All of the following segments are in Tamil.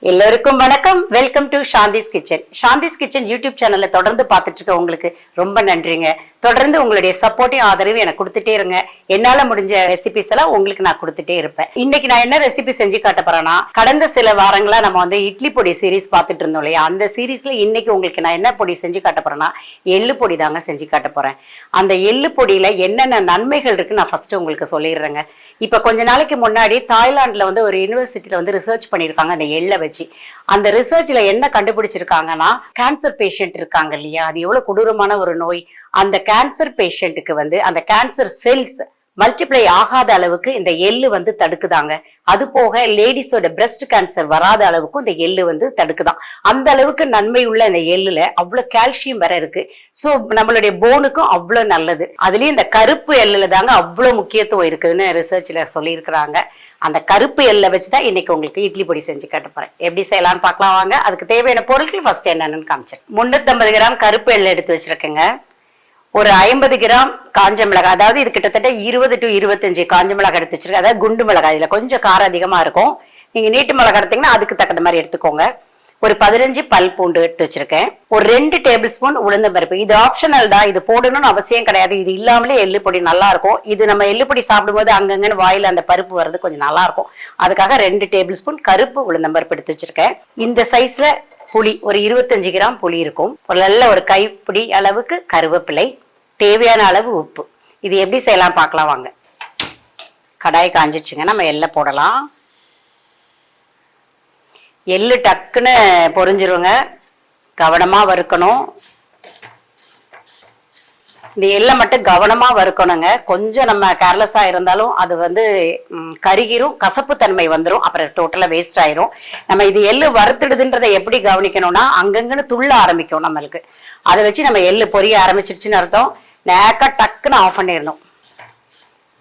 எல்லோருக்கும் வணக்கம். Welcome to Shanthi's kitchen. Shanthi's kitchen YouTube சேனல்ல தொடர்ந்து பார்த்துட்டு இருக்க உங்களுக்கு ரொம்ப நன்றிங்க. தொடர்ந்து உங்களுடைய சப்போர்ட்டையும் ஆதரவு எனக்கு கொடுத்துட்டே இருங்க. என்னால முடிஞ்ச ரெசிபிஸ் எல்லாம் உங்களுக்கு நான் கொடுத்துட்டே இருப்பேன். இன்னைக்கு நான் என்ன ரெசிபி செஞ்சு காட்ட போறேன்னா, கடந்த சில வாரங்களா நம்ம வந்து இட்லி பொடி சீரீஸ் பார்த்துட்டு இருந்தோம் இல்லையா, அந்த சீரீஸ்ல இன்னைக்கு உங்களுக்கு நான் என்ன பொடி செஞ்சு காட்ட போறேன்னா எள்ளு பொடி தாங்க செஞ்சு காட்ட போறேன். அந்த எள்ளு பொடியில என்னென்ன நன்மைகள் இருக்கு நான் ஃபர்ஸ்ட் உங்களுக்கு சொல்லிடுறேங்க. இப்ப கொஞ்ச நாளைக்கு முன்னாடி தாய்லாந்துல வந்து ஒரு யூனிவர்சிட்டியில வந்து ரிசர்ச் பண்ணிருக்காங்க அந்த எள்ளை வச்சு. அந்த ரிசர்ச்ல என்ன கண்டுபிடிச்சிருக்காங்கன்னா, கேன்சர் பேஷண்ட் இருக்காங்க இல்லையா, அது எவ்வளவு கொடூரமான ஒரு நோய். அந்த கேன்சர் பேஷண்ட்டுக்கு வந்து அந்த கேன்சர் செல்ஸ் மல்டிப்ளை ஆகாத அளவுக்கு இந்த எள்ளு வந்து தடுக்குதாங்க. அது போக லேடிஸோட பிரஸ்ட் கேன்சர் வராத அளவுக்கும் இந்த எள்ளு வந்து தடுக்குதான். அந்த அளவுக்கு நன்மை உள்ள இந்த எள்ளுல அவ்வளவு கால்சியம் வேற இருக்கு. சோ நம்மளுடைய போனுக்கும் அவ்வளவு நல்லது. அதுலயும் இந்த கருப்பு எள்ளுல தாங்க அவ்வளவு முக்கியத்துவம் இருக்குதுன்னு ரிசர்ச்ல சொல்லியிருக்கிறாங்க. அந்த கருப்பு எள்ளை வச்சுதான் இன்னைக்கு உங்களுக்கு இட்லி பொடி செஞ்சு காட்ட போறேன். எப்படி செய்யலாம்னு பார்க்கலாம் வாங்க. அதுக்கு தேவையான பொருட்கள் ஃபர்ஸ்ட் என்னன்னு காமிச்சேன். 350 கிராம் கருப்பு எள்ளு எடுத்து வச்சிருக்கேங்க. ஒரு 50 கிராம் காஞ்ச மிளகாய், அதாவது இது கிட்டத்தட்ட 20 to 25 காஞ்ச மிளகாய் எடுத்து வச்சிருக்கேன். அதாவது குண்டு மிளகாய், இதுல கொஞ்சம் காரம் அதிகமா இருக்கும். நீங்க நீட்டு மிளகாய் எடுத்தீங்கன்னா அதுக்கு தகுந்த மாதிரி எடுத்துக்கோங்க. ஒரு 15 பல் பூண்டு எடுத்து வச்சிருக்கேன். ஒரு 2 டேபிள் ஸ்பூன் உளுந்த பருப்பு. இது ஆப்ஷனல் தான், இது போடணும்னு அவசியம் கிடையாது. இது இல்லாமலே எள்ளு பொடி நல்லா இருக்கும். இது நம்ம எள்ளு பொடி சாப்பிடும்போது அங்கங்கன்னு வாயில அந்த பருப்பு வர்றது கொஞ்சம் நல்லா இருக்கும். அதுக்காக 2 டேபிள் ஸ்பூன் கருப்பு உளுந்த பருப்பு எடுத்து வச்சிருக்கேன். இந்த சைஸ்ல புளி, ஒரு 25 கிராம் புளி இருக்கும். ஒரு நல்ல ஒரு கைப்பிடி அளவுக்கு கருவேப்பிலை, தேவையான அளவு உப்பு. இது எப்படி செய்யலாம் பார்க்கலாம் வாங்க. கடாய் காஞ்சிடுச்சுங்க, நம்ம எள்ளை போடலாம். எள்ளு டக்குன்னு பொரிஞ்சிருங்க, கவனமா வறுக்கணும். இந்த எள்ளை மட்டும் கவனமா வறுக்கணுங்க. கொஞ்சம் நம்ம கேர்லெஸ்ஸா இருந்தாலும் அது வந்து கருகிரும், கசப்பு தன்மை வந்துடும், அப்புறம் டோட்டலா வேஸ்ட் ஆயிரும். நம்ம இது எள்ளு வறுத்துடுதுன்றதை எப்படி கவனிக்கணும்னா, அங்கங்கன்னு துள்ள ஆரம்பிக்கும் நம்மளுக்கு. அதை வச்சு நம்ம எள்ளு பொரிய ஆரம்பிச்சிருச்சுன்னு அர்த்தம். நேக்கா டக்குன்னு ஆஃப் பண்ணிடணும்.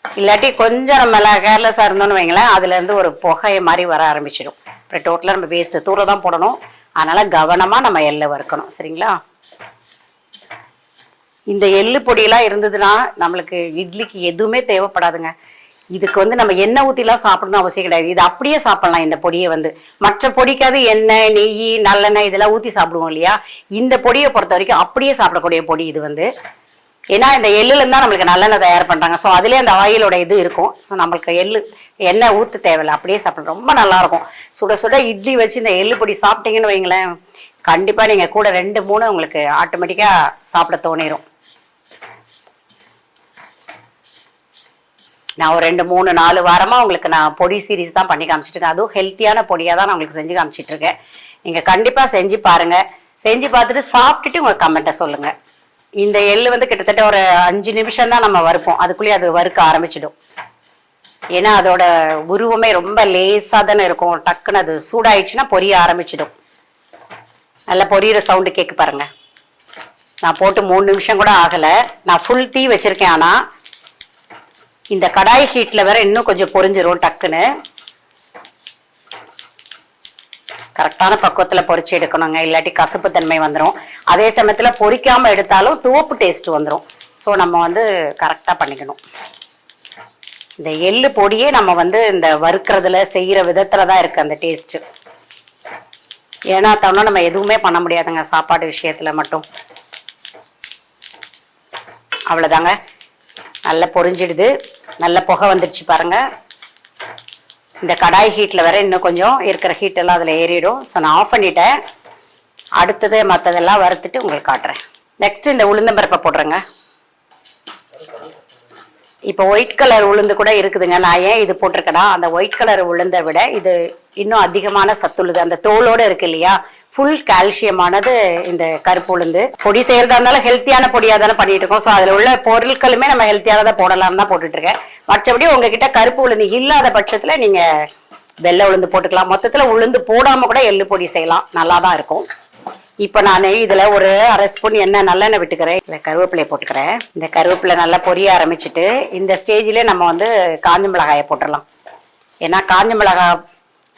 இல்லாட்டி கொஞ்சம் நம்ம கேர்லெஸ்ஸா இருந்தோம்னு வைங்களேன், அதுல இருந்து ஒரு புகையை மாதிரி வர ஆரம்பிச்சிடும். அப்புறம் டோட்டலா நம்ம வேஸ்ட் தூர தான் போடணும். அதனால கவனமா நம்ம எள்ளை வறுக்கணும். சரிங்களா? இந்த எள்ளு பொடியெல்லாம் இருந்ததுன்னா நம்மளுக்கு இட்லிக்கு எதுவுமே தேவைப்படாதுங்க. இதுக்கு வந்து நம்ம எண்ணெய் ஊற்றிலாம் சாப்பிடணும் அவசியம் கிடையாது. இது அப்படியே சாப்பிடலாம். இந்த பொடியை வந்து மற்ற பொடிக்காது எண்ணெய், நெய், நல்லெண்ணெய் இதெல்லாம் ஊற்றி சாப்பிடுவோம் இல்லையா, இந்த பொடியை பொறுத்த வரைக்கும் அப்படியே சாப்பிடக்கூடிய பொடி இது வந்து. ஏன்னா இந்த எள்ளுல இருந்தா நம்மளுக்கு நல்லெண்ணெய் தயார் பண்றாங்க. ஸோ அதுலேயே அந்த ஆயிலோட இது இருக்கும். ஸோ நம்மளுக்கு எண்ணெய் ஊற்ற தேவையில்லை, அப்படியே சாப்பிட ரொம்ப நல்லா இருக்கும். சுட சுட இட்லி வச்சு இந்த எள்ளு பொடி சாப்பிட்டீங்கன்னு வைங்களேன், கண்டிப்பா நீங்க கூட 2-3 உங்களுக்கு ஆட்டோமேட்டிக்கா சாப்பிட தோணிரும். நான் ஒரு 2-3-4 வாரமா உங்களுக்கு நான் பொடி சீரீஸ் தான் பண்ணி காமிச்சிட்டு இருக்கேன். அதுவும் ஹெல்த்தியான பொடியா தான் நான் உங்களுக்கு செஞ்சு காமிச்சிட்டு இருக்கேன். நீங்க கண்டிப்பா செஞ்சு பாருங்க. செஞ்சு பார்த்துட்டு சாப்பிட்டுட்டு உங்களுக்கு கமெண்ட்டை சொல்லுங்க. இந்த எள்ளு வந்து கிட்டத்தட்ட ஒரு 5 நிமிஷம் தான் நம்ம வறுப்போம், அதுக்குள்ளேயே அது வறுக்க ஆரம்பிச்சிடும். ஏன்னா அதோட உருவமே ரொம்ப லேசா தானே இருக்கும். டக்குன்னு அது சூடாயிடுச்சுன்னா பொரிய ஆரம்பிச்சிடும். நல்லா பொரியிற சவுண்டு கேட்க பாருங்க. நான் போட்டு 3 நிமிஷம் கூட ஆகல. நான் ஃபுல் தீ வச்சிருக்கேன். ஆனா இந்த கடாய் ஹீட்ல வேற இன்னும் கொஞ்சம் பொரிஞ்சிரும். டக்குன்னு கரெக்டான பக்குவத்துல பொரிச்சு எடுக்கணுங்க, இல்லாட்டி கசப்பு தன்மை வந்துடும். அதே சமயத்துல பொரிக்காம எடுத்தாலும் துவப்பு டேஸ்ட் வந்துடும். ஸோ நம்ம வந்து கரெக்டா பண்ணிக்கணும். இந்த எள்ளு பொடியே நம்ம வந்து இந்த வறுக்கிறதுல செய்யற விதத்துல தான் இருக்கு அந்த டேஸ்ட். ஏன்னா தவணை நம்ம எதுவுமே பண்ண முடியாதுங்க சாப்பாடு விஷயத்துல மட்டும். அவ்வளவுதாங்க, நல்லா பொரிஞ்சிடுது, நல்ல புகை வந்துடுச்சு பாருங்க. இந்த கடாய் ஹீட்ல வேற இன்னும் கொஞ்சம் இருக்கிற ஹீட் எல்லாம் அதுல ஏறிடும். ஸோ நான் ஆஃப் பண்ணிட்டேன். அடுத்தது மற்றதெல்லாம் வறுத்துட்டு உங்களுக்கு காட்டுறேன். நெக்ஸ்ட் இந்த உளுந்தம்பருப்பை போடுறேங்க. இப்போ ஒயிட் கலர் உளுந்து கூட இருக்குதுங்க. நான் ஏன் இது போட்டிருக்கேன்னா, அந்த ஒயிட் கலர் உளுந்தை விட இது இன்னும் அதிகமான சத்துள்ளது. அந்த தோலோட இருக்கு இல்லையா, ஃபுல் கால்சியமானது இந்த கருப்பு உளுந்து. பொடி செய்யறதா இருந்தாலும் ஹெல்த்தியான பொடியா தானே பண்ணிட்டு இருக்கோம். ஸோ அதுல உள்ள பொருட்களுமே நம்ம ஹெல்த்தியானதை போடலாம்னு தான் போட்டுட்டு இருக்கேன். மற்றபடி உங்ககிட்ட கருப்பு உளுந்து இல்லாத பட்சத்துல நீங்க வெள்ளை உளுந்து போட்டுக்கலாம். மொத்தத்துல உளுந்து போடாம கூட எள்ளு பொடி செய்யலாம், நல்லா தான் இருக்கும். இப்ப நான் இதுல ஒரு 1/2 ஸ்பூன் எண்ணெய் நல்லெண்ணெய் விட்டுக்கிறேன். இல்ல கருவேப்பிலையை போட்டுக்கிறேன். இந்த கருவேப்பிலை நல்லா பொரிய ஆரம்பிச்சுட்டு இந்த ஸ்டேஜ்ல நம்ம வந்து காஞ்ச மிளகாயை போட்டுடலாம். ஏன்னா காஞ்ச மிளகாய்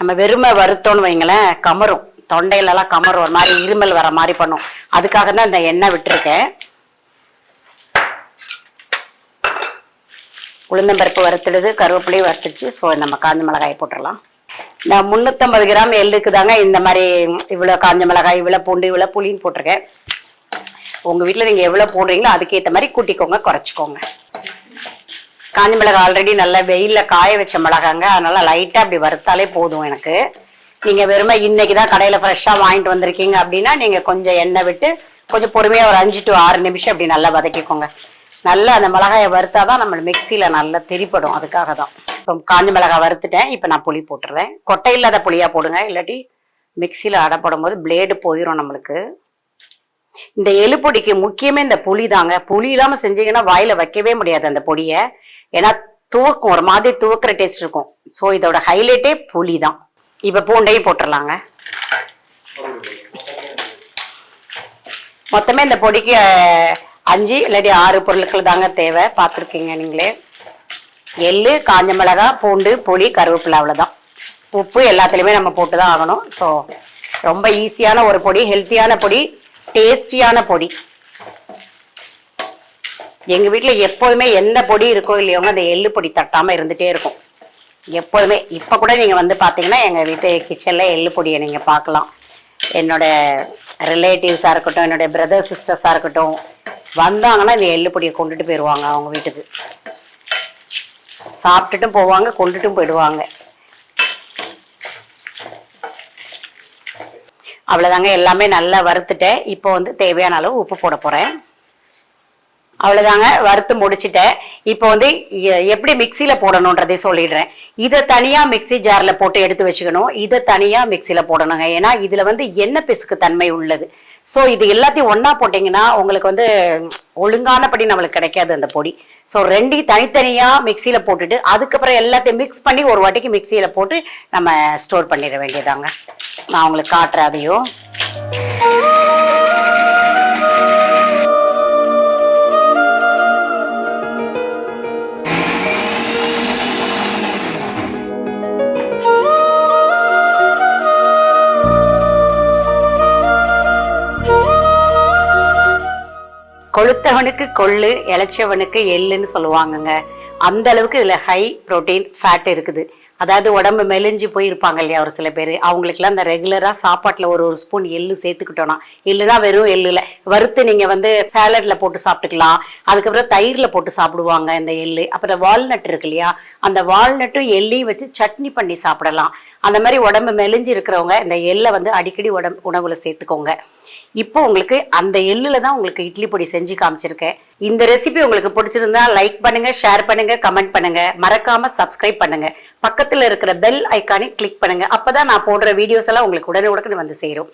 நம்ம வெறுமை வறுத்தோன்னு வைங்களேன், கமரும், தொண்டையிலலாம் கமரும், ஒரு மாதிரி இருமல் வர மாதிரி பண்ணும். அதுக்காக தான் இந்த எண்ணெய் விட்டுருக்கேன். உளுந்தம்பருப்பு வறுத்துடுது, கருவேப்பிலையும் வறுத்துடுச்சு. ஸோ நம்ம காஞ்ச மிளகாயை போட்டுடலாம். நான் 350 கிராம் எள்ளுக்கு தாங்க இந்த மாதிரி இவ்வளவு காஞ்ச மிளகாய், இவ்வளவு பூண்டு, இவ்வளவு புளின்னு போட்டிருக்கேன். உங்க வீட்டுல நீங்க எவ்வளவு போடுறீங்களோ அதுக்கேற்ற மாதிரி கூட்டிக்கோங்க, குறைச்சிக்கோங்க. காஞ்ச மிளகாய் ஆல்ரெடி நல்லா வெயில்ல காய வச்ச மிளகாங்க, அதனால லைட்டா அப்படி வறுத்தாலே போதும் எனக்கு. நீங்க வெறுமை இன்னைக்குதான் கடையில ஃப்ரெஷ்ஷா வாங்கிட்டு வந்திருக்கீங்க அப்படின்னா நீங்க கொஞ்சம் எண்ணெய் விட்டு கொஞ்சம் பொறுமையா ஒரு 5 to 6 நிமிஷம் அப்படி நல்லா வதக்கிக்கோங்க. நல்லா அந்த மிளகாயை வறுத்தாதான் நம்ம மிக்சியில நல்லா திரிப்படும், அதுக்காக தான். இப்போ காஞ்ச மிளகாய் வறுத்துட்டேன். இப்போ நான் புளி போட்டுறேன். கொட்டை இல்லாத புளியா போடுங்க, இல்லாட்டி மிக்சியில அடைப்படும் போது பிளேடு போயிடும் நம்மளுக்கு. இந்த எள்ளு பொடிக்கு முக்கியமே இந்த புளி தாங்க. புளி இல்லாம செஞ்சீங்கன்னா வாயில வைக்கவே முடியாது அந்த பொடியை. ஏன்னா துவக்கும், ஒரு மாதிரி துவக்கிற டேஸ்ட் இருக்கும். ஸோ இதோட ஹைலைட்டே புளி தான். இப்ப பூண்டையும் போட்டுடலாங்க. மொத்தமே இந்த பொடிக்கு 5 இல்லாட்டி 6 பொருட்கள் தாங்க தேவை. பார்த்துருக்கீங்க நீங்களே. எள்ளு, காஞ்ச மிளகாய், பூண்டு, புளி, கருவேப்பிலை, அவ்வளவுதான். உப்பு எல்லாத்துலயுமே நம்ம போட்டுதான் ஆகணும். ஸோ ரொம்ப ஈஸியான ஒரு பொடி, ஹெல்த்தியான பொடி, டேஸ்டியான பொடி. எங்க வீட்டுல எப்போதுமே என்ன பொடி இருக்கோ இல்லையோங்க அந்த எள்ளு பொடி தட்டாம இருந்துட்டே இருக்கும் எப்போதுமே. இப்ப கூட நீங்க வந்து பாத்தீங்கன்னா எங்க வீட்டு கிச்சன்ல எள்ளு பொடியை நீங்க பார்க்கலாம். என்னோட ரிலேட்டிவ்ஸா இருக்கட்டும், என்னோட பிரதர் சிஸ்டர்ஸா இருக்கட்டும், வந்தாங்கன்னா இந்த எள்ளு பொடியை கொண்டுட்டு போயிடுவாங்க அவங்க வீட்டுக்கு. சாப்பிட்டுட்டும் போவாங்க, கொண்டுட்டும் போயிடுவாங்க. அவ்வளவுதாங்க, எல்லாமே நல்லா வறுத்துட்டேன். இப்போ வந்து தேவையான அளவு உப்பு போட போறேன். அவ்வளவுதாங்க, வறுத்து முடிச்சுட்டேன். இப்போ வந்து எப்படி மிக்சியில போடணும்ன்றதை சொல்லிடுறேன். இதை தனியா மிக்சி ஜார்ல போட்டு எடுத்து வச்சுக்கணும், இதை தனியா மிக்சியில போடணுங்க. ஏன்னா இதுல வந்து எண்ணெய் பிசுக்கு தன்மை உள்ளது. ஸோ இது எல்லாத்தையும் ஒன்னா போட்டீங்கன்னா உங்களுக்கு வந்து ஒழுங்கானபடி நம்மளுக்கு கிடைக்காது அந்த பொடி. ஸோ ரெண்டையும் தனித்தனியா மிக்சியில போட்டுட்டு அதுக்கப்புறம் எல்லாத்தையும் மிக்ஸ் பண்ணி ஒரு வாட்டிக்கு மிக்சியில போட்டு நம்ம ஸ்டோர் பண்ணிட வேண்டியதாங்க. நான் உங்களுக்கு காட்டுறேன் அதையும். கொளுத்தவனுக்கு கொள்ளு, இளைச்சவனுக்கு எள்ளுன்னு சொல்லுவாங்கங்க. அந்த அளவுக்கு இதுல ஹை புரோட்டீன் ஃபேட் இருக்குது. அதாவது உடம்பு மெலிஞ்சு போய் இருப்பாங்க இல்லையா ஒரு சில பேர், அவங்களுக்குலாம் இந்த ரெகுலரா சாப்பாட்டுல ஒரு ஸ்பூன் எள்ளு சேர்த்துக்கிட்டோம்னா, எள்ளுனா வெறும் எள்ளுல வறுத்து நீங்க வந்து சாலட்ல போட்டு சாப்பிட்டுக்கலாம். அதுக்கப்புறம் தயிர்ல போட்டு சாப்பிடுவாங்க இந்த எள்ளு. அப்புறம் வால்நட் இருக்கு இல்லையா, அந்த வால்நட்டும் எள்ளையும் வச்சு சட்னி பண்ணி சாப்பிடலாம். அந்த மாதிரி உடம்பு மெலிஞ்சு இருக்கிறவங்க இந்த எள்ளை வந்து அடிக்கடி உணவுல சேர்த்துக்கோங்க. இப்போ உங்களுக்கு அந்த எள்ளுல தான் உங்களுக்கு இட்லி பொடி செஞ்சு காமிச்சிருக்கேன். இந்த ரெசிபி உங்களுக்கு பிடிச்சிருந்தா லைக் பண்ணுங்க, ஷேர் பண்ணுங்க, கமெண்ட் பண்ணுங்க, மறக்காம சப்ஸ்கிரைப் பண்ணுங்க. பக்கத்துல இருக்கிற பெல் ஐக்கானை கிளிக் பண்ணுங்க. அப்பதான் நான் போடுற வீடியோஸ் எல்லாம் உங்களுக்கு உடனே வந்து சேரும்.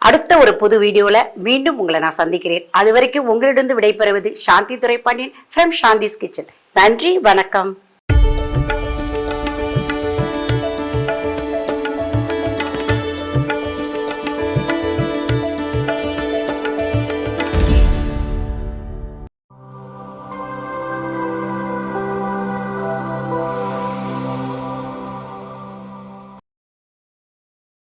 அடுத்த ஒரு புது வீடியோல மீண்டும் உங்களை நான் சந்திக்கிறேன். அது வரைக்கும் உங்களிடம் விடைபெறுவது சாந்தி துரைப்பாண்டியன் from சாந்திஸ் கிச்சன். நன்றி, வணக்கம்.